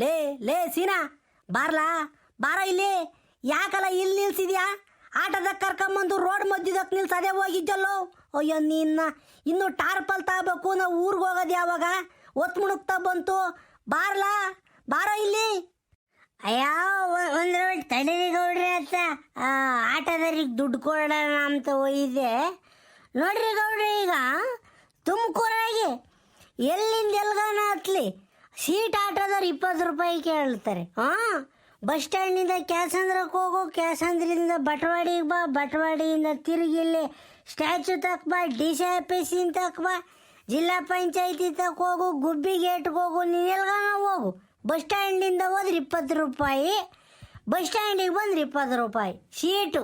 ಲೇ ಲೇ ಸೀನಾ, ಬಾರ್ಲಾ ಬಾರ ಇಲ್ಲಿ. ಯಾಕಲ್ಲ ಇಲ್ಲಿ ನಿಲ್ಸಿದ್ಯಾ? ಆಟೋದಾಗ ಕರ್ಕೊಂಬಂದು ರೋಡ್ ಮಧ್ಯದಕ್ಕೆ ನಿಲ್ಸದೆ ಹೋಗಿದ್ದಲ್ಲೋ. ಅಯ್ಯೋ ನಿನ್ನ, ಇನ್ನು ಟಾರ್ಪಲ್ ತಗೋಬೇಕು. ನಾವು ಊರಿಗೆ ಹೋಗೋದು ಯಾವಾಗ? ಒತ್ತು ಮುಣುಕ್ತಾ ಬಂತು. ಬಾರ್ಲಾ ಬಾರ ಇಲ್ಲಿ. ಅಯ್ಯೋ ಒಂದು ತಡೀರಿ ಗೌಡ್ರಿ ಅಂತ ಆಟೋದವ್ರಿಗೆ ದುಡ್ಡು ಕೊಡೋಣ ಅಂತ ಹೋಗಿದ್ದೆ. ನೋಡ್ರಿ ಗೌಡ್ರಿ, ಈಗ ತುಮಕೂರಾಗೆ ಎಲ್ಲಿಂದ ಎಲ್ಗಾನ ಹತ್ಲಿ ಸೀಟ್ ಆಟೋದವ್ರು 20 ರೂಪಾಯಿ ಕೇಳ್ತಾರೆ. ಹಾಂ, ಬಸ್ ಸ್ಟ್ಯಾಂಡಿಂದ ಕ್ಯಾಸಂದ್ರಕ್ಕೆ ಹೋಗು, ಕ್ಯಾಸಂದ್ರಿಂದ ಬಟವಾಡಿಗೆ ಬಾ, ಬಟವಾಡಿಯಿಂದ ತಿರುಗಿಲ್ಲಿ ಸ್ಟ್ಯಾಚು ತಕ್ಕ ಬಾ, DC ಆಫೀಸಿನ ತಕ್ಕ ಬಾ, ಜಿಲ್ಲಾ ಪಂಚಾಯತಿ ತಕ್ಕ ಹೋಗು, ಗುಬ್ಬಿ ಗೇಟ್ಗೆ ಹೋಗು, ನೀನು ಎಲ್ಗಾನ ಹೋಗು. ಬಸ್ ಸ್ಟ್ಯಾಂಡಿಂದ ಹೋದ್ರೆ 20 ರೂಪಾಯಿ, ಬಸ್ ಸ್ಟ್ಯಾಂಡಿಗೆ ಬಂದ್ರೆ 20 ರೂಪಾಯಿ ಸೀಟು.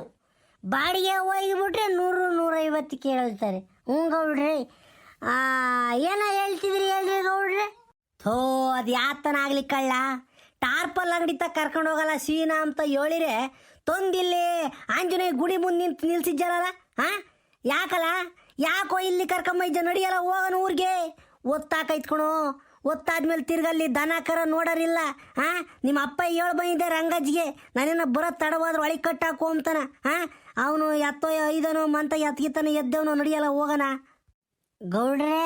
ಬಾಡಿಗೆ ಹೋಗಿಬಿಟ್ರೆ 100-150 ಕೇಳ್ತಾರೆ. ಹ್ಞೂ ಗೌಡ್ರಿ, ಏನೋ ಹೇಳ್ತಿದ್ರಿ ಹೇಳ್ರಿ ಗೌಡ್ರಿ. ಥೋ, ಅದು ಯಾತನಾಗ್ಲಿ ಕಳ್ಳ. ಟಾರ್ಪಲ್ ಅಂಗಡಿ ತಕ್ಕ ಕರ್ಕೊಂಡು ಹೋಗಲ್ಲ ಸೀನಾ ಅಂತ ಹೇಳಿರೆ ತೊಂದಿಲ್ಲಿ ಆಂಜನೇಯ ಗುಡಿ ಮುಂದೆ ನಿಂತು ನಿಲ್ಸಿದ್ದಾರಲ್ಲ. ಹಾಂ, ಯಾಕಲ್ಲ? ಯಾಕೋ ಇಲ್ಲಿ ಕರ್ಕೊಂಬೈದ್ಯ? ನಡಿಯಲ್ಲ, ಹೋಗೋಣ ಊರಿಗೆ. ಒತ್ತಾಕೈತ್ಕೊಣು. ಒತ್ತಾದ್ಮೇಲೆ ತಿರ್ಗಲ್ಲಿ ದನ ಕರ ನೋಡೋರಿಲ್ಲ. ಹಾಂ, ನಿಮ್ಮ ಅಪ್ಪ ಹೇಳಿ ಬಂದಿದ್ದೆ ರಂಗಜ್ಜಿಗೆ, ನಾನೇನೋ ಬರೋ ತಡವಾದ್ರೆ ಒಳಗೆ ಕಟ್ಟಾಕು ಅಂತಾನ. ಹಾಂ, ಅವನು ಎತ್ತೋ ಐದನೋ ಮಂತ ಎತ್ಗಿತಾನೆ ಎದ್ದವನು. ನಡಿಯಲ್ಲ, ಹೋಗೋಣ. ಗೌಡ್ರೆ,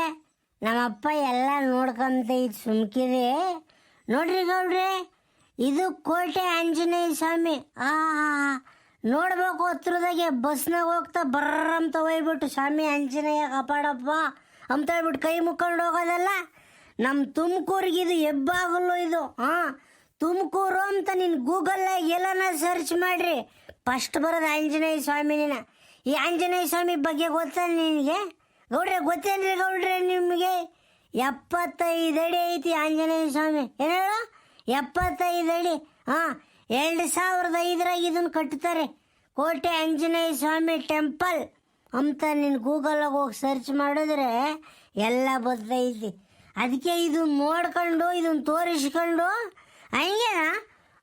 ನಮ್ಮಪ್ಪ ಎಲ್ಲ ನೋಡ್ಕೊಂತೈತಿ, ಸುಮ್ಕಿರಿ. ನೋಡ್ರಿ ಗೌಡ್ರೆ, ಇದು ಕೋಟೆ ಆಂಜನೇಯ ಸ್ವಾಮಿ. ನೋಡ್ಬೇಕು ಹತ್ರದಾಗೆ. ಬಸ್ನಾಗ ಹೋಗ್ತಾ ಬರ್ರಂತ ಹೋಗ್ಬಿಟ್ಟು ಸ್ವಾಮಿ ಆಂಜನೇಯ ಕಾಪಾಡಪ್ಪ ಅಂತ ಹೇಳ್ಬಿಟ್ಟು ಕೈ ಮುಕ್ಕೊಂಡು ಹೋಗೋದಲ್ಲ. ನಮ್ಮ ತುಮಕೂರಿಗಿದು ಹೆಬ್ಬಾಗಲು ಇದು. ಹಾಂ, ತುಮಕೂರು ಅಂತ ನೀನು ಗೂಗಲ್ನಾಗ ಎಲ್ಲನ ಸರ್ಚ್ ಮಾಡ್ರಿ, ಫಸ್ಟ್ ಬರೋದು ಆಂಜನೇಯ ಸ್ವಾಮಿನ. ಈ ಆಂಜನೇಯ ಸ್ವಾಮಿ ಬಗ್ಗೆ ಗೊತ್ತಾ ನಿನಗೆ ಗೌಡ್ರೆ? ಗೊತ್ತೇನ್ರಿ ಗೌಡ್ರೆ ನಿಮಗೆ? 75 ಅಡಿ ಐತಿ ಆಂಜನೇಯ ಸ್ವಾಮಿ. ಏನು ಹೇಳು? 75 ಅಡಿ. ಹಾಂ, 2005ರಾಗ ಇದನ್ನು ಕಟ್ತಾರೆ, ಕೋಟೆ ಆಂಜನೇಯ ಸ್ವಾಮಿ ಟೆಂಪಲ್ ಅಂತ. ನೀನು ಗೂಗಲಾಗ ಹೋಗಿ ಸರ್ಚ್ ಮಾಡಿದ್ರೆ ಎಲ್ಲ ಬರ್ತೈತಿ. ಅದಕ್ಕೆ ಇದನ್ನು ನೋಡ್ಕೊಂಡು ಇದನ್ನು ತೋರಿಸ್ಕೊಂಡು ಹಂಗೆ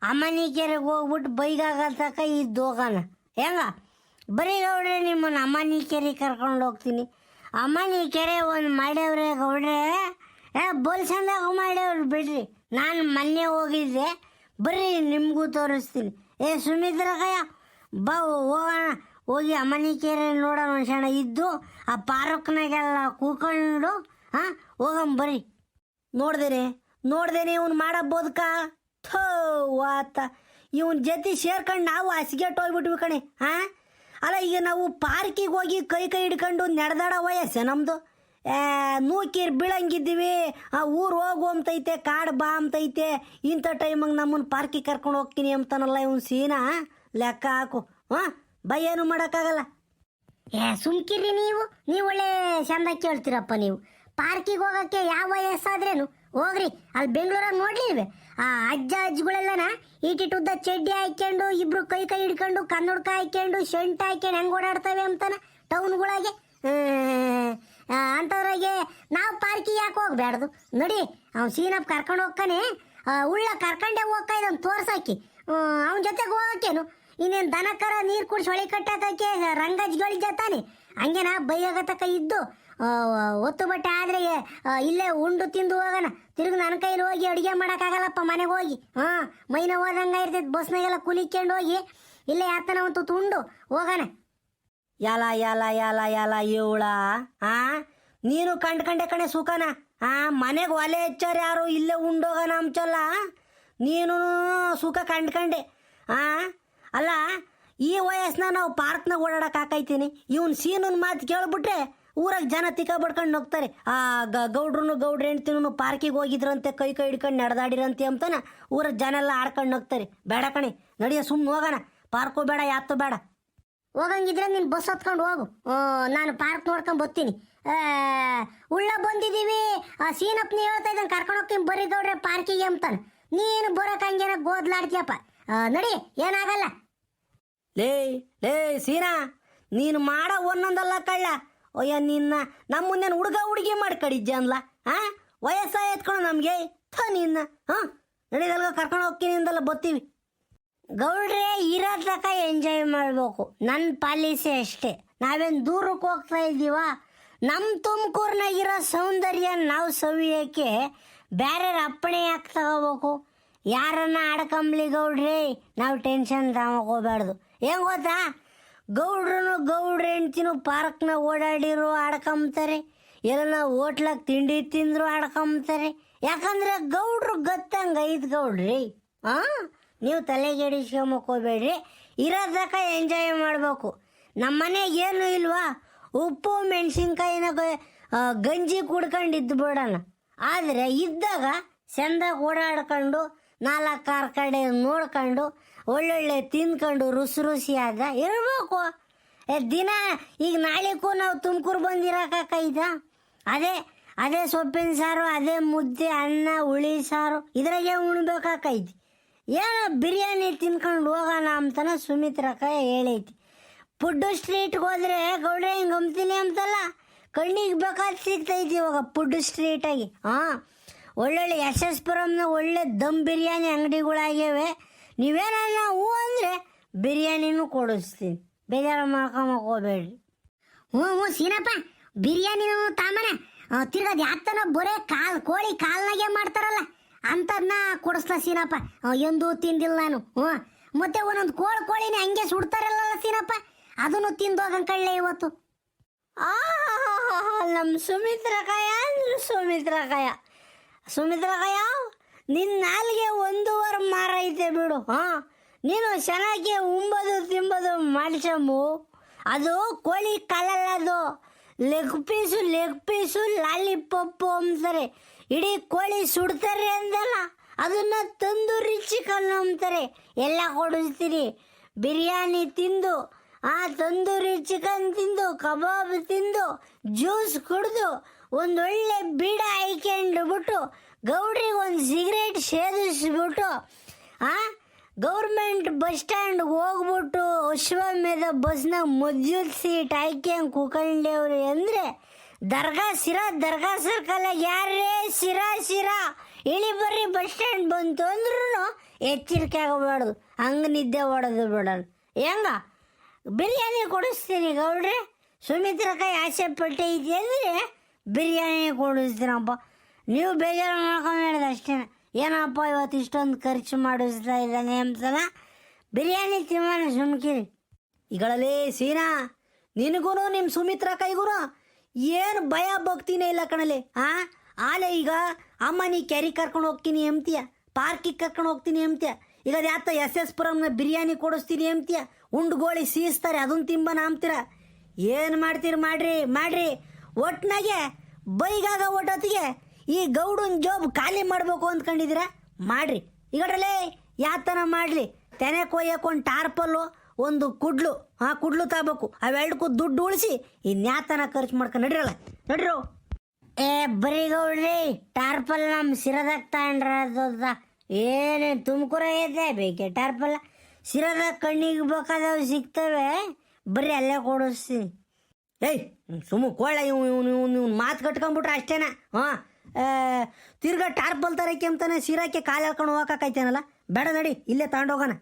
ಅಮ್ಮನಿಕೆರೆಗೆ ಹೋಗ್ಬಿಟ್ಟು ಬೈಗಾಗ ತಕ್ಕ ಇದ್ದು ಹೋಗೋಣ. ಹೆಂಗ? ಬರೀ ಗೌಡ್ರೆ, ನಿಮ್ಮನ್ನು ಅಮ್ಮನಿಕೆರೆಗೆ ಕರ್ಕೊಂಡು ಹೋಗ್ತೀನಿ. ಅಮ್ಮನಿಕೆರೆ ಒಂದು ಮಾಡ್ಯವ್ರೆ ಗೌಡ್ರೆ, ಬೋಲ್ ಚಂದಾಗ ಮಾಡ್ಯವ್ರು ಬಿಡ್ರಿ. ನಾನು ಮೊನ್ನೆ ಹೋಗಿದ್ದೆ, ಬರ್ರಿ ನಿಮಗೂ ತೋರಿಸ್ತೀನಿ. ಸುಮಿತ್ರಕಯ್ಯ ಬಾ, ಹೋಗೋಣ. ಹೋಗಿ ಅಮ್ಮನಿಕೆರೆ ನೋಡೋಣ ಒಂದು ಕ್ಷಣ ಇದ್ದು, ಆ ಪಾರ್ಕ್ನಾಗೆಲ್ಲ ಕೂಕೊಂಡು ಹಾಂ ಹೋಗಂ ಬರ್ರಿ. ನೋಡ್ದೇನೆ ಇವ್ನು ಮಾಡಬೋದಕ್ಕ. ಥೋ ವಾತ, ಇವನ್ ಜೊತೆ ಸೇರ್ಕೊಂಡು ನಾವು ಹಸಿಗೆಟ್ಟು ಹೋಗ್ಬಿಟ್ವಿ ಕಣೆ. ಹಾಂ, ಅಲ್ಲ, ಈಗ ನಾವು ಪಾರ್ಕಿಗೆ ಹೋಗಿ ಕೈ ಹಿಡ್ಕೊಂಡು ನಡೆದಾಡ ವಯಸ್ಸೆ ನಮ್ಮದು. ನೂಕಿರ್ ಬೀಳಂಗಿದ್ದೀವಿ. ಊರು ಹೋಗು ಅಂತೈತೆ, ಕಾಡು ಬಾ ಅಂತೈತೆ. ಇಂಥ ಟೈಮಿಗೆ ನಮ್ಮನ್ನು ಪಾರ್ಕಿಗೆ ಕರ್ಕೊಂಡು ಹೋಗ್ತೀನಿ ಅಂತಾನಲ್ಲ ಇವನು ಸೀನಾ. ಲೆಕ್ಕ ಹಾಕು. ಹಾಂ, ಬೈ, ಏನು ಮಾಡೋಕ್ಕಾಗಲ್ಲ. ಸುಮ್ಕಿರಿ ನೀವು ಒಳ್ಳೆ ಚಂದ ಕೇಳ್ತೀರಪ್ಪ. ನೀವು ಪಾರ್ಕಿಗೆ ಹೋಗೋಕ್ಕೆ ಯಾವ ವಯಸ್ಸಾದ್ರೇನು ಹೋಗ್ರಿ. ಅಲ್ಲಿ ಬೆಂಗಳೂರಾಗ ನೋಡ್ಲಿಲ್ವೇ ಅಜ್ಜ ಅಜ್ಜಿಗಳೆಲ್ಲನ ಈಟಿಟ್ಟುದ್ದ ಚಡ್ಡಿ ಹಾಕ್ಕೊಂಡು, ಇಬ್ರು ಕೈ ಹಿಡ್ಕೊಂಡು, ಕನ್ನಡಕ ಹಾಕ್ಕೊಂಡು, ಶೆಂಟ್ ಹಾಕ್ಕೊಂಡು ಹೆಂಗೆ ಓಡಾಡ್ತವೆ ಅಂತಾನ ಟೌನ್ಗಳಾಗೆ. ಅಂಥವ್ರಾಗೆ ನಾವು ಪಾರ್ಕಿಗೆ ಯಾಕೆ ಹೋಗ್ಬೇಡ್ದು? ನೋಡಿ, ಅವ್ನು ಸೀನಪ್ಪ ಕರ್ಕೊಂಡು ಹೋಗ್ತಾನೆ, ಉಳ್ಳ ಕರ್ಕೊಂಡೇ ಹೋಗ್ತಾ ಇದ್ದಾನೆ ತೋರ್ಸಾಕಿ. ಅವನ ಜೊತೆಗೆ ಹೋಗಕ್ಕೇನು? ಇನ್ನೇನು ದನಕರ ನೀರು ಕುಡಿಸಿ ಹೊಳಿ ಕಟ್ಟಾಕಕ್ಕೆ ರಂಗಜ್ಗಳಿಗೆ ತಾನೆ. ಹಂಗೇನಾ ಬೈಯಾಗತಕ್ಕ ಇದ್ದು ಒತ್ತು ಬಟ್ಟೆ ಆದರೆ ಇಲ್ಲೇ ಉಂಡು ತಿಂದು ಹೋಗೋಣ. ತಿರುಗಿ ನನ್ನ ಕೈಲಿ ಹೋಗಿ ಅಡುಗೆ ಮಾಡೋಕ್ಕಾಗಲ್ಲಪ್ಪ ಮನೆಗೆ ಹೋಗಿ. ಹಾಂ, ಮೈನ ಹೋದಂಗೆ ಇರ್ತೈತೆ. ಬಸ್ನಾಗೆಲ್ಲ ಕುಲಿಕೊಂಡು ಹೋಗಿ ಇಲ್ಲೇ ಯಾತನ ಒಂದು ತುಂಡು ಹೋಗೋಣ. ಯಾಲ ಇವಳ. ಹಾಂ, ನೀನು ಕಂಡ್ಕಂಡೆ ಕಣೆ ಸುಖನ. ಹಾಂ, ಮನೆಗೆ ಒಲೆ ಹೆಚ್ಚಾರ ಯಾರು, ಇಲ್ಲೇ ಉಂಡೋಗೋಣ ಅಂಚಲ್ಲ. ನೀನು ಸುಖ ಕಂಡ್ಕಂಡೆ. ಹಾಂ, ಅಲ್ಲ, ಈ ವಯಸ್ಸನ್ನ ನಾವು ಪಾರ್ಕ್ನಾಗ ಓಡಾಡೋಕ್ಕಾಕೈತೀನಿ. ಇವನು ಸೀನನ್ ಮಾತು ಕೇಳ್ಬಿಟ್ರೆ ಊರಾಗ ಜನ ತಿಕ್ಕ ಬಡ್ಕೊಂಡು ಹೋಗ್ತಾರೆ. ಗೌಡ್ರ ಹೆಂಡ್ತಿನೂ ಪಾರ್ಕಿಗೆ ಹೋಗಿದ್ರಂತೆ, ಕೈ ಹಿಡ್ಕೊಂಡು ನಡೆದಾಡಿರಂತೆ ಅಂತಾನೆ ಊರಾಗ ಜನ ಎಲ್ಲ ಆಡ್ಕೊಂಡು ಹೋಗ್ತಾರೆ. ಬೇಡ ಕಣೆ, ನಡಿಯ, ಸುಮ್ಮನೆ ಹೋಗೋಣ. ಪಾರ್ಕು ಬೇಡ, ಯಾತು ಬೇಡ. ಹೋಗಂಗಿದ್ರೆ ನೀನು ಬಸ್ ಹತ್ಕೊಂಡು ಹೋಗು, ನಾನು ಪಾರ್ಕ್ ನೋಡ್ಕೊಂಡು ಬರ್ತೀನಿ. ಉಳ್ಳ ಬಂದಿದ್ದೀವಿ, ಸೀನಪ್ಪನ ಹೇಳ್ತಾ ಇದ್ದಾನೆ ಕರ್ಕೊಂಡು ಹೋಗ್ತೀನಿ ಬರ್ರಿ ಗೌಡ್ರೆ ಪಾರ್ಕಿಗೆ ಅಂತಾನೆ. ನೀನು ಬರೋಕೆ ಹಂಗೇನ ಗೋದ್ಲಾಡ್ತೀಯಪ್ಪ. ನಡಿ, ಏನಾಗಲ್ಲ. ಲೇ ಸೀನಾ, ನೀನು ಮಾಡೋ ಒಂದೊಂದಲ್ಲ ಕಳ್ಳ. ಅಯ್ಯ ನಿನ್ನ, ನಮ್ಮ ಮುಂದೆ ಹುಡುಗಿ ಮಾಡ್ಕಡಿದ್ದೆ ಅನ್ಲ. ಹಾಂ, ವಯಸ್ಸಾಯ್ತ್ಕೊಂಡು ನಮಗೆ. ನಿನ್ನ ಹಾಂ, ನಡಿದಲ್ಗ ಕರ್ಕೊಂಡು ಹೋಗ್ತೀನಿ ಅಂದಲ್ಲ, ಬರ್ತೀವಿ. ಗೌಡ್ರೆ, ಇರೋ ತನಕ ಎಂಜಾಯ್ ಮಾಡಬೇಕು. ನನ್ನ ಪಾಲಿಸಿ ಅಷ್ಟೇ. ನಾವೇನು ದೂರಕ್ಕೆ ಹೋಗ್ತಾ ಇದ್ದೀವ? ನಮ್ಮ ತುಮಕೂರಿನಾಗಿರೋ ಸೌಂದರ್ಯ ನಾವು ಸವಿಯೋಕ್ಕೆ ಬೇರೆ ಅಪ್ಪಣೆ ಯಾಕೆ ತಗೋಬೇಕು? ಯಾರನ್ನ ಆಡ್ಕಂಬ್ಲಿ ಗೌಡ್ರಿ, ನಾವು ಟೆನ್ಷನ್ ತಗೋಬಾರ್ದು. ಹೆಂಗ್ ಗೊತ್ತಾ, ಗೌಡ್ರ ಹೆಂಡ್ತಿನೂ ಪಾರ್ಕ್ನಾಗ ಓಡಾಡಿರು ಆಡ್ಕೊಂಬ್ತಾರೆ, ಎಲ್ಲ ಹೋಟ್ಲಾಗ ತಿಂಡಿ ತಿಂದ್ರು ಆಡ್ಕೊಂಬ್ತಾರೆ. ಯಾಕಂದ್ರೆ ಗೌಡ್ರು ಗತ್ತಂಗೆ ಐದು ಗೌಡ್ರಿ. ನೀವು ತಲೆಗೆಡಿಸ್ಕೊಂಬಕೋಬೇಡ್ರಿ, ಇರೋದಕ್ಕ ಎಂಜಾಯ್ ಮಾಡಬೇಕು. ನಮ್ಮ ಮನೆಗೆ ಏನು ಇಲ್ವಾ, ಉಪ್ಪು ಮೆಣಸಿನ್ಕಾಯಿನ ಗಂಜಿ ಕುಡ್ಕೊಂಡು ಇದ್ದು ಬಿಡೋಣ. ಆದರೆ ಇದ್ದಾಗ ಚೆಂದಾಗಿ ಓಡಾಡ್ಕೊಂಡು 4 ಕಡೆ ನೋಡ್ಕೊಂಡು ಒಳ್ಳೊಳ್ಳೆ ತಿನ್ಕೊಂಡು ರುಸಿಯಾದ ಇರಬೇಕು ದಿನ. ಈಗ ನಾಳೆಗೂ ನಾವು ತುಮಕೂರು ಬಂದಿರೋಕ್ಕಾಕೈತ? ಅದೇ ಸೊಪ್ಪಿನ ಸಾರು, ಅದೇ ಮುದ್ದೆ, ಅನ್ನ, ಹುಳಿ ಸಾರು ಇದ್ರಾಗೆ ಉಣ್ಬೇಕಾಕೈತಿ. ಏನೋ ಬಿರಿಯಾನಿ ತಿನ್ಕೊಂಡು ಹೋಗೋಣ ಅಂತನ ಸುಮಿತ್ರಕ್ಕ ಹೇಳೈತಿ. ಫುಡ್ಡು ಸ್ಟ್ರೀಟ್ಗೆ ಹೋದ್ರೆ ಗೌಡ್ರೆ ಹಿಂಗೆ ಅಂಬ್ತೀನಿ ಅಂತಲ್ಲ, ಕಣ್ಣಿಗೆ ಬೇಕಾದ ಸಿಗ್ತೈತಿ ಇವಾಗ ಫುಡ್ ಸ್ಟ್ರೀಟಾಗಿ. ಒಳ್ಳೊಳ್ಳೆ SS ಪುರಂನ ಒಳ್ಳೆ ದಮ್ ಬಿರಿಯಾನಿ ಅಂಗಡಿಗಳಾಗ್ಯವೆ. ನೀವೇನ ಹೂ ಅಂದರೆ ಬಿರಿಯಾನಿನೂ ಕೊಡಿಸ್ತೀನಿ, ಬೇಜಾರು ಮಾಡ್ಕೊಂಬಕ್ ಹೋಗ್ಬೇಡ್ರಿ. ಹ್ಞೂ ಸೀನಪ್ಪ, ಬಿರಿಯಾನಿನೂ ತಾಮನೆ ತಿರ್ಗದು ಯಾತನ ಬರೇ ಕೋಳಿ ಕಾಲ್ನಾಗೆ ಮಾಡ್ತಾರಲ್ಲ ಅಂಥದನ್ನ ಕೊಡಿಸ್ಲಾ ಸೀನಪ್ಪ. ಎಂದೂ ತಿಂದಿಲ್ಲ ನಾನು. ಮತ್ತೆ ಒಂದೊಂದು ಕೋಳಿನೇ ಹಂಗೆ ಸುಡ್ತಾರಲ್ಲ ಸೀನಪ್ಪ, ಅದನ್ನು ತಿಂದೋಗಂಗೆ ಕಳ್ಳೆ ಇವತ್ತು. ನಮ್ಮ ಸುಮಿತ್ರಕಾಯ ಅಂದ್ರೆ ಸುಮಿತ್ರಕಾಯ ನಿನ್ನ ನಾಲ್ಗೆ 1.5 ಮಾರ ಐತೆ ಬಿಡು. ನೀನು ಚೆನ್ನಾಗಿ ಉಂಬೋದು ತಿಂಬೋದು ಮಾಡಿಸಂಬು. ಅದು ಕೋಳಿ ಕಾಲಲ್ಲ, ಅದು ಲೆಗ್ ಪೀಸು ಲಾಲಿಪಪ್ಪು ಅಂತಾರೆ. ಇಡೀ ಕೋಳಿ ಸುಡ್ತಾರೆ ಅಂದಲ್ಲ, ಅದನ್ನ ತಂದೂರಿ ಚಿಕನ್ ಅಂತಾರೆ. ಎಲ್ಲ ಕೊಡಿಸ್ತೀನಿ. ಬಿರಿಯಾನಿ ತಿಂದು, ತಂದೂರಿ ಚಿಕನ್ ತಿಂದು, ಕಬಾಬ್ ತಿಂದು, ಜ್ಯೂಸ್ ಕುಡಿದು, ಒಂದೊಳ್ಳೆ ಬೀಡ ಹಾಯ್ಕೊಂಡು ಬಿಟ್ಟು, ಗೌಡ್ರಿಗೆ ಒಂದು ಸಿಗರೇಟ್ ಸೇದಿಸ್ಬಿಟ್ಟು, ಗೌರ್ಮೆಂಟ್ ಬಸ್ ಸ್ಟ್ಯಾಂಡ್ಗೆ ಹೋಗ್ಬಿಟ್ಟು ಅಶ್ವಮೇಧ ಬಸ್ನ ಮಧ್ಯುತ್ ಸೀಟ್ ಹಾಕ್ಯಂಗೆ ಕೂಕೊಂಡೇವ್ರಿ ಅಂದರೆ ದರ್ಗಾ ಸರ್ಕಲ್ ಯಾರೇ ಸಿರಾ ಇಳಿ ಬರ್ರಿ ಬಸ್ ಸ್ಟ್ಯಾಂಡ್ ಬಂತು ಅಂದ್ರೂ ಎಚ್ಚರಿಕೆ ಆಗಬಾರ್ದು, ಹಂಗೆ ನಿದ್ದೆ ಹೊಡೆದು ಬಿಡೋಣ. ಹೆಂಗ ಬಿರಿಯಾನಿ ಕೊಡಿಸ್ತೀನಿ ಗೌಡ್ರೆ, ಸುಮಿತ್ರಕಾಯಿ ಆಸೆ ಪಟ್ಟೈತಿ ಅಂದರೆ ಬಿರಿಯಾನಿ ಕೊಡಿಸ್ತೀನಪ್ಪ. ನೀವು ಬೇಜಾರು ಮಾಡ್ಕೊಂಡು ಹೇಳಿದ ಅಷ್ಟೇ. ಏನಪ್ಪ ಇವತ್ತು ಇಷ್ಟೊಂದು ಖರ್ಚು ಮಾಡಿಸ್ತಾ ಇದ್ದಾನೆ ಅಂತನ ಬಿರಿಯಾನಿ ತಿನ್ನೋಣ ಸುಮ್ಕಿರಿ. ಈಗಳಲ್ಲೇ ಸೀನಾ, ನಿನಗೂ ನಿಮ್ಮ ಸುಮಿತ್ರ ಕೈಗೂ ಏನು ಭಯ ಭಕ್ತಿನೇ ಇಲ್ಲ ಕಣಲೆ. ಆಲೆ ಈಗ ಅಮ್ಮ ನೀ ಕೆರಿ ಕರ್ಕೊಂಡು ಹೋಗ್ತೀನಿ ಎಂತೀಯ, ಪಾರ್ಕಿಗೆ ಕರ್ಕೊಂಡು ಹೋಗ್ತೀನಿ ಎಂತೀಯ, ಈಗ ಅದು ಯಾತ SS ಪುರಂನ ಬಿರಿಯಾನಿ ಕೊಡಿಸ್ತೀನಿ ಎಂತೀಯ, ಉಂಡುಗೋಳಿ ಸೀಸ್ತಾರೆ ಅದನ್ನು ತಿಂಬನ ಅಂತೀರ. ಏನು ಮಾಡ್ತೀರಿ ಮಾಡ್ರಿ. ಒಟ್ಟಿನಾಗೆ ಬೈಗಾಗ ಒಟ್ಟೊತ್ತಿಗೆ ಈ ಗೌಡನ ಜಾಬ್ ಖಾಲಿ ಮಾಡಬೇಕು ಅಂದ್ಕೊಂಡಿದ್ದೀರಾ, ಮಾಡ್ರಿ. ಈಗಡ್ರಲ್ಲೇ ಯಾತನ ಮಾಡಲಿ, ತೆನೆ ಕೊಯ್ಯಕ್ಕೆ ಟಾರ್ಪಲ್ಲು, ಒಂದು ಕುಡ್ಲು ತಗೋಬೇಕು. ಅವೆರಡಕ್ಕೂ ದುಡ್ಡು ಉಳಿಸಿ ಇನ್ಯಾತನ ಖರ್ಚು ಮಾಡ್ಕೊಂಡು ನಡ್ರಿರು. ಬರೀ ಗೌಡ್ರಿ, ಟಾರ್ಪಲ್ ನಮ್ಮ ಸಿರದಾಗ ತಗೊಂಡ್ರದ ಏನೇನು ತುಮಕೂರ ಇದೆ ಬೇಕೆ ಟಾರ್ಪಲ್ಲ. ಸಿರದಾಗ ಕಣ್ಣಿಗೆ ಬೇಕಾದವು ಸಿಗ್ತವೆ, ಬರೀ ಅಲ್ಲೇ ಕೊಡಿಸ್ತೀನಿ. ಕೋಳ ಇವ್ನು ಮಾತು ಕಟ್ಕೊಂಡ್ಬಿಟ್ರೆ ಅಷ್ಟೇನ. ತಿರ್ಗಾ ಟಾರ್ಪಲ್ ತರಕ್ಕೆ ಅಂತಾನೆ ಸಿರಾಕ್ಕೆ ಕಾಲು ಹೇಳ್ಕೊಂಡು ಹೋಗಕ್ಕೈತೇನಲ್ಲ, ಬೇಡ ನಡಿ ಇಲ್ಲೇ ತಗೊಂಡೋಗೋಣ.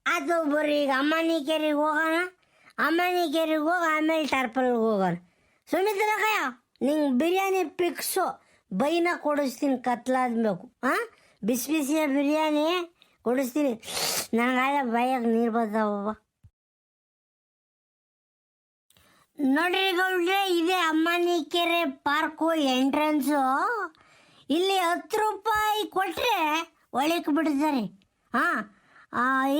ಅದು ಬರ್ರಿ, ಈಗ ಅಮ್ಮನಿ ಕೆರೆಗೆ ಹೋಗೋಣ, ಹೋಗಿ ಆಮೇಲೆ ಟಾರ್ಪಲ್ಗೆ ಹೋಗೋಣ. ಸುಮಿತ್ರಕಾಯ ನಿಂಗೆ ಬಿರಿಯಾನಿ ಫಿಕ್ಸು, ಬೈನ ಕೊಡಿಸ್ತೀನಿ ಕತ್ಲಾದ್ಬೇಕು. ಬಿಸಿಯ ಬಿರಿಯಾನಿ ಕೊಡಿಸ್ತೀನಿ. ನನಗಾದ ಬೈಯಾಗ ನೀರು ಬರ್ತಾವ. ನೋಡ್ರಿ ಗೌಡ್ರೆ, ಇದೇ ಅಮ್ಮನಿ ಕೆರೆ ಪಾರ್ಕು ಎಂಟ್ರೆನ್ಸು. ಇಲ್ಲಿ 10 ರೂಪಾಯಿ ಕೊಟ್ಟರೆ ಒಳಕ್ಕೆ ಬಿಡ್ತಾರೆ.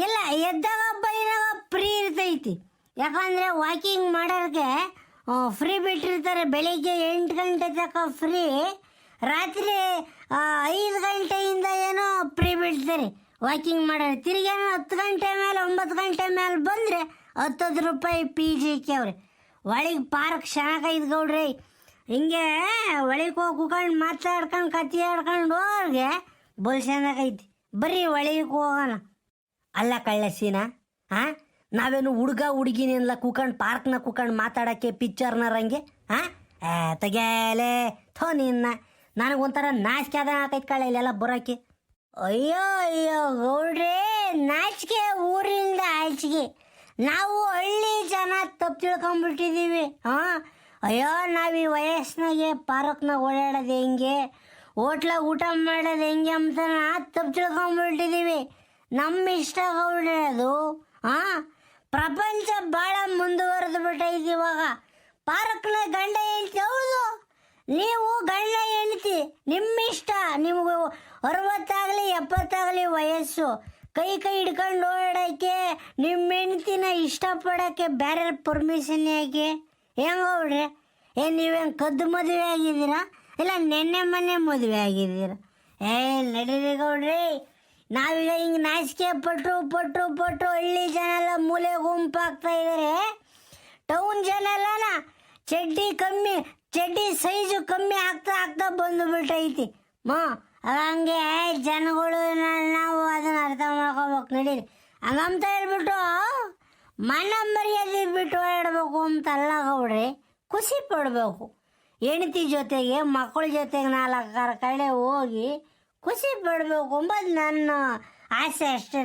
ಇಲ್ಲ ಎದ್ದಾಗ ಬೈನಾಗ ಫ್ರೀ ಇರ್ತೈತಿ. ಯಾಕಂದರೆ ವಾಕಿಂಗ್ ಮಾಡೋರಿಗೆ ಫ್ರೀ ಬಿಟ್ಟಿರ್ತಾರೆ. ಬೆಳಿಗ್ಗೆ 8 ಗಂಟೆ ತನಕ ಫ್ರೀ, ರಾತ್ರಿ 5 ಗಂಟೆಯಿಂದ ಏನೋ ಫ್ರೀ ಬಿಡ್ತಾರೆ ವಾಕಿಂಗ್ ಮಾಡೋರು. ತಿರುಗೇನೋ 10 ಗಂಟೆ ಮೇಲೆ 9 ಗಂಟೆ ಮೇಲೆ ಬಂದರೆ 10 ರೂಪಾಯಿ PG ಅವ್ರೆ. ಒಳಗೆ ಪಾರ್ಕ್ ಚೆನ್ನಾಗೈತೆ ಗೌಡ್ರಿ. ಹಿಂಗೆ ಒಳಗೆ ಹೋಗಿ ಕೂಕೊಂಡು ಮಾತಾಡ್ಕೊಂಡು ಕತ್ತಿ ಆಡ್ಕೊಂಡು ಹೋಗೋರಿಗೆ ಬಲ್ ಚೆನ್ನಾಗೈತಿ. ಬರ್ರಿ ಒಳಗೆ ಹೋಗೋಣ. ಅಲ್ಲ ಕಳ್ಳ ಸೀನಾ, ನಾವೇನು ಹುಡುಗ ಹುಡುಗಿನೆಲ್ಲ ಕೂಕೊಂಡು ಪಾರ್ಕ್ನ ಕೂಕೊಂಡು ಮಾತಾಡೋಕ್ಕೆ ಪಿಕ್ಚರ್ನರಂಗೆ ತೆಗ್ಯಾಲೆ ಥೋ ನಿನ್ನ. ನನಗೊಂಥರ ನಾಚಿಕೆ ಆದ ಆಕೈತೆ ಕಳ್ಳ ಇಲ್ಲೆಲ್ಲ ಬರೋಕ್ಕೆ. ಅಯ್ಯೋ ಗೌಡ್ರೆ, ನಾಚಿಕೆ ಊರಿಂದ ಆಚಿಕೆ. ನಾವು ಹಳ್ಳಿ ಜನ ತಪ್ಪು ತಿಳ್ಕೊಂಬಿಟ್ಟಿದ್ದೀವಿ. ಅಯ್ಯೋ ನಾವು ಈ ವಯಸ್ಸಿನಾಗೆ ಪಾರ್ಕ್ನಾಗ ಓಡಾಡೋದು ಹೆಂಗೆ, ಹೋಟ್ಲಾಗ ಊಟ ಮಾಡೋದು ಹೆಂಗೆ ಅಂತ ತಪ್ಪು ತಿಳ್ಕೊಂಬಿಟ್ಟಿದ್ದೀವಿ. ನಮ್ಮ ಇಷ್ಟ ಗೌಡ್ರೆ ಅದು. ಹಾಂ, ಪ್ರಪಂಚ ಭಾಳ ಮುಂದುವರೆದು ಬಿಟ್ಟೈತಿ ಇವಾಗ. ಪಾರ್ಕ್ನ ಗಂಡ ಹೆಂಡ್ತಿ, ಹೌದು, ನೀವು ಗಂಡ ಹೆಂಡ್ತಿ ನಿಮ್ಮ ಇಷ್ಟ. ನಿಮ್ಗೆ 60 70 ವಯಸ್ಸು, ಕೈ ಹಿಡ್ಕೊಂಡು ಓಡೋಕ್ಕೆ ನಿಮ್ಮ ಹೆಂಡ್ತಿನ ಇಷ್ಟಪಡೋಕ್ಕೆ ಬೇರೆ ಪರ್ಮಿಷನ್ ಯಾಕೆ? ಹೆಂಗವ್ರೆ, ಏನು ನೀವೇನು ಕದ್ದು ಮದುವೆ ಆಗಿದ್ದೀರಾ ಇಲ್ಲ ನೆನ್ನೆ ಮೊನ್ನೆ ಮದುವೆ ಆಗಿದ್ದೀರಾ? ನಡೀರಿ ಗೌಡ್ರಿ, ನಾವೀಗ ಹಿಂಗೆ ನಾಚಿಕೆ ಪಟ್ಟು ಹಳ್ಳಿ ಜನ ಎಲ್ಲ ಮೂಲೆ ಗುಂಪಾಗ್ತಾ ಇದ್ದಾರೆ. ಟೌನ್ ಜನ ಎಲ್ಲನ ಚಡ್ಡಿ ಸೈಜು ಕಮ್ಮಿ ಆಗ್ತಾ ಬಂದುಬಿಟ್ಟೈತಿ. ಹಂಗೆ ಜನಗಳು ನಾವು ಅದನ್ನು ಅರ್ಥ ಮಾಡ್ಕೋಬೇಕು. ನಡೀರಿ ಹಂಗಂತ ಹೇಳ್ಬಿಟ್ಟು ಮನ ಮರ್ಯಾದೆ ಬಿಟ್ಟು ಆಡಬೇಕು ಅಂತಲ್ಲ ಗೌಡ್ರಿ, ಖುಷಿ ಪಡಬೇಕು. ಹೆಂಡತಿ ಜೊತೆಗೆ ಮಕ್ಕಳ ಜೊತೆಗೆ 4 ಕಡೆ ಹೋಗಿ ಖುಷಿ ಪಡಬೇಕು ಅಂಬದು ನನ್ನ ಆಸೆ ಅಷ್ಟೇ.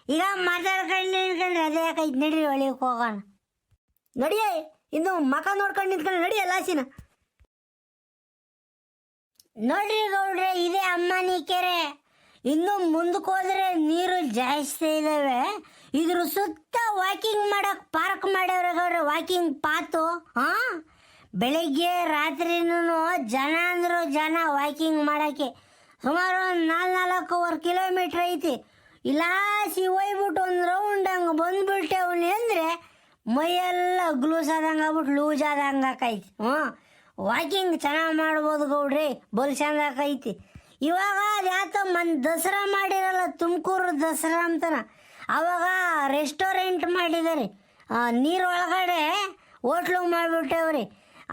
ಈಗ ಮಾತಾಡ್ಕೊಂಡು ಅದೇ ಯಾಕೈತೆ, ನಡೀರಿ ಒಳಗೆ ಹೋಗೋಣ. ನಡಿಯೇ, ಇನ್ನು ಮಕ ನೋಡ್ಕೊಂಡು ನಿಂತ್ಕೊಂಡು ನಡಿಯ ಲಾಸಿನ. ನೋಡ್ರಿ ಗೌಡ್ರೆ, ಇದೇ ಅಮ್ಮನಿ ಕೆರೆ. ಇನ್ನು ಮುಂದಕ್ಕೆ ಹೋದ್ರೆ ನೀರು ಜಾಸ್ತಿ ಇದ್ದಾವೆ. ಇದ್ರ ಸುತ್ತ ವಾಕಿಂಗ್ ಮಾಡಕ್ ಪಾರ್ಕ್ ಮಾಡ್ಯವ್ರೆ ಗೌಡ್ರೆ, ವಾಕಿಂಗ್ ಪಾತು. ಹಾಂ, ಬೆಳಿಗ್ಗೆ ರಾತ್ರಿನೂ ಜನ ಅಂದರು ಜನ ವಾಕಿಂಗ್ ಮಾಡೋಕ್ಕೆ. ಸುಮಾರು ಒಂದು 4-4 ಕಿಲೋಮೀಟ್ರ್ ಐತಿ. ಇಲ್ಲಾಸಿ ಹೋಗ್ಬಿಟ್ಟು ಒಂದು ರೌಂಡ್ ಹಂಗೆ ಬಂದ್ಬಿಟ್ಟೆವನಿ ಅಂದರೆ ಮೈಯೆಲ್ಲ ಗ್ಲೂಸ್ ಆದಂಗೆ ಆಗ್ಬಿಟ್ಟು ಲೂಸ್ ಆದಂಗೆ ಆಕೈತಿ. ವಾಕಿಂಗ್ ಚೆನ್ನಾಗಿ ಮಾಡ್ಬೋದು ಗೌಡ್ರಿ, ಬಲ್ ಚಂದ ಆಕೈತಿ. ಇವಾಗ ಅದು ಯಾತೋ ದಸರಾ ಮಾಡಿರಲ್ಲ, ತುಮಕೂರು ದಸರಾ ಅಂತನ, ಅವಾಗ ರೆಸ್ಟೋರೆಂಟ್ ಮಾಡಿದಾರೆ. ನೀರೊಳಗಡೆ ಹೋಟ್ಲು ಮಾಡಿಬಿಟ್ಟೇವ್ರಿ.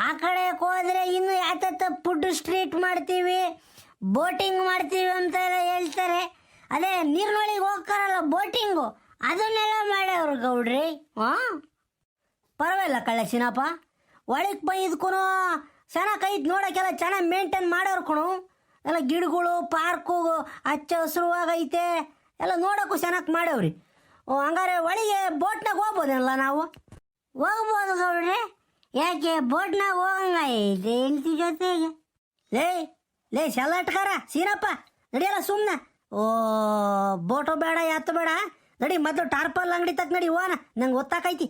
ಆ ಕಡೆ ಹೋದ್ರೆ ಇನ್ನು ಯಾತ ಫುಡ್ ಸ್ಟ್ರೀಟ್ ಮಾಡ್ತೀವಿ, ಬೋಟಿಂಗ್ ಮಾಡ್ತೀವಿ ಅಂತ ಎಲ್ಲ ಹೇಳ್ತಾರೆ. ಅದೇ ನೀರಿನೊಳಗೆ ಹೋಗ್ತಾರಲ್ಲ ಬೋಟಿಂಗು, ಅದನ್ನೆಲ್ಲ ಮಾಡ್ಯವ್ರು ಗೌಡ್ರಿ. ಪರವಾಗಿಲ್ಲ ಕಳ್ಳೆಸಿನಪ್ಪ, ಒಳಗೆ ಬೈದ್ಕೂ ಚೆನ್ನಾಗೈತೆ ನೋಡೋಕ್ಕೆಲ್ಲ, ಚೆನ್ನಾಗಿ ಮೇಂಟೈನ್ ಮಾಡೋರು ಕಣು. ಎಲ್ಲ ಗಿಡಗಳು ಪಾರ್ಕು ಹಚ್ಚ ಹಸ್ರುವಾಗೈತೆ, ಎಲ್ಲ ನೋಡೋಕ್ಕೂ ಚೆನ್ನಾಗಿ ಮಾಡವ್ರಿ. ಹಂಗಾರೆ ಒಳಗೆ ಬೋಟ್ನಾಗ ಹೋಗ್ಬೋದಲ್ಲ ನಾವು? ಹೋಗ್ಬೋದು ಗೌಡ್ರೆ, ಯಾಕೆ ಬೋಟ್ನಾಗ ಹೋಗಂಗೈತೆ ಹೆಂಡತಿ ಜೊತೆಗೆ? ಲೇ ಶೆಲ್ಲಟ್ಕಾರ ಸೀನಪ್ಪ, ನಡಿಯಲ್ಲ ಸುಮ್ಮನೆ. ಬೋಟು ಬೇಡ ಎತ್ತು ಬೇಡ, ನಡಿ ಮೊದಲು ಟಾರ್ಪಲ್ ಅಂಗಡಿ ತಕ್ಕ ನಡಿ ಹೋಗೋಣ, ನಂಗೆ ಗೊತ್ತಾಕೈತಿ.